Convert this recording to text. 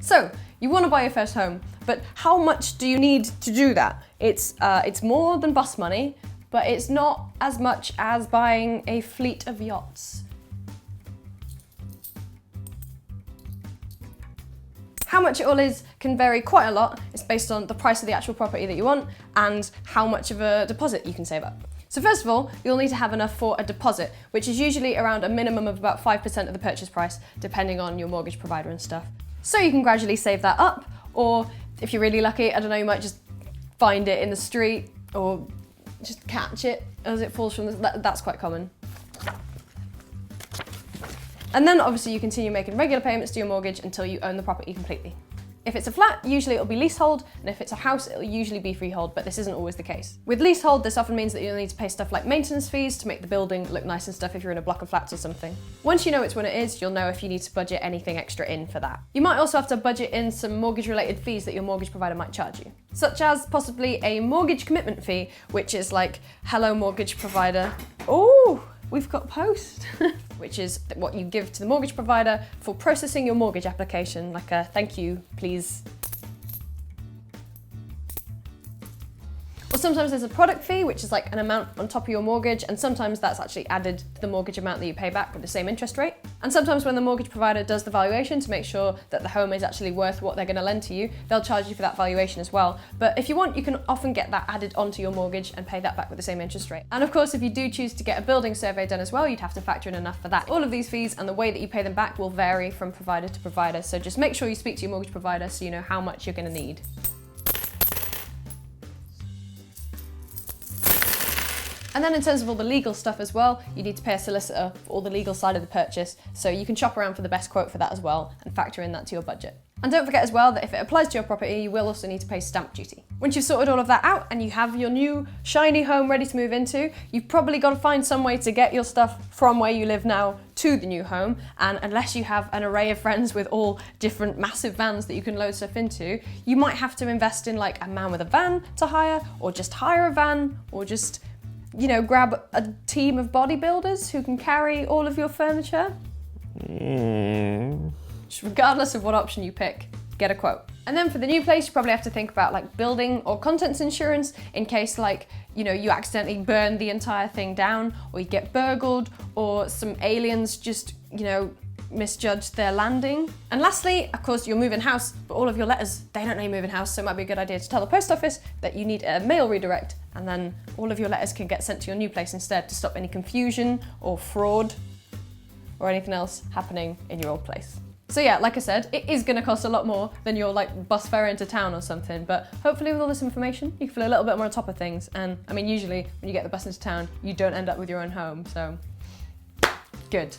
So, you want to buy your first home, but how much do you need to do that? It's more than bus money, but it's not as much as buying a fleet of yachts. How much it all is can vary quite a lot. It's based on the price of the actual property that you want and how much of a deposit you can save up. So first of all, you'll need to have enough for a deposit, which is usually around a minimum of about 5% of the purchase price, depending on your mortgage provider and stuff. So you can gradually save that up, or if you're really lucky, I don't know, you might just find it in the street or just catch it as it falls from that's quite common. And then obviously you continue making regular payments to your mortgage until you own the property completely. If it's a flat, usually it'll be leasehold, and if it's a house, it'll usually be freehold, but this isn't always the case. With leasehold, this often means that you'll need to pay stuff like maintenance fees to make the building look nice and stuff if you're in a block of flats or something. Once you know which one it is, you'll know if you need to budget anything extra in for that. You might also have to budget in some mortgage-related fees that your mortgage provider might charge you, such as possibly a mortgage commitment fee, which is like, hello mortgage provider. Ooh! We've got post, which is what you give to the mortgage provider for processing your mortgage application, like a thank you, please. Or sometimes there's a product fee, which is like an amount on top of your mortgage, and sometimes that's actually added to the mortgage amount that you pay back with the same interest rate. And sometimes when the mortgage provider does the valuation to make sure that the home is actually worth what they're going to lend to you, they'll charge you for that valuation as well. But if you want, you can often get that added onto your mortgage and pay that back with the same interest rate. And of course, if you do choose to get a building survey done as well, you'd have to factor in enough for that. All of these fees and the way that you pay them back will vary from provider to provider, so just make sure you speak to your mortgage provider so you know how much you're going to need. And then in terms of all the legal stuff as well, you need to pay a solicitor for all the legal side of the purchase, so you can shop around for the best quote for that as well and factor in that to your budget. And don't forget as well that if it applies to your property, you will also need to pay stamp duty. Once you've sorted all of that out and you have your new shiny home ready to move into, you've probably got to find some way to get your stuff from where you live now to the new home, and unless you have an array of friends with all different massive vans that you can load stuff into, you might have to invest in like a man with a van to hire, or just hire a van, or just, you know, grab a team of bodybuilders who can carry all of your furniture. Just regardless of what option you pick, get a quote. And then for the new place, you probably have to think about like building or contents insurance in case, like, you know, you accidentally burn the entire thing down, or you get burgled, or some aliens just, you know, misjudge their landing. And lastly, of course, you're moving house, but all of your letters, they don't know you're moving house, so it might be a good idea to tell the post office that you need a mail redirect, and then all of your letters can get sent to your new place instead to stop any confusion or fraud or anything else happening in your old place. So yeah, like I said, it is going to cost a lot more than your like bus fare into town or something, but hopefully with all this information, you can feel a little bit more on top of things. And I mean, usually when you get the bus into town, you don't end up with your own home, so good.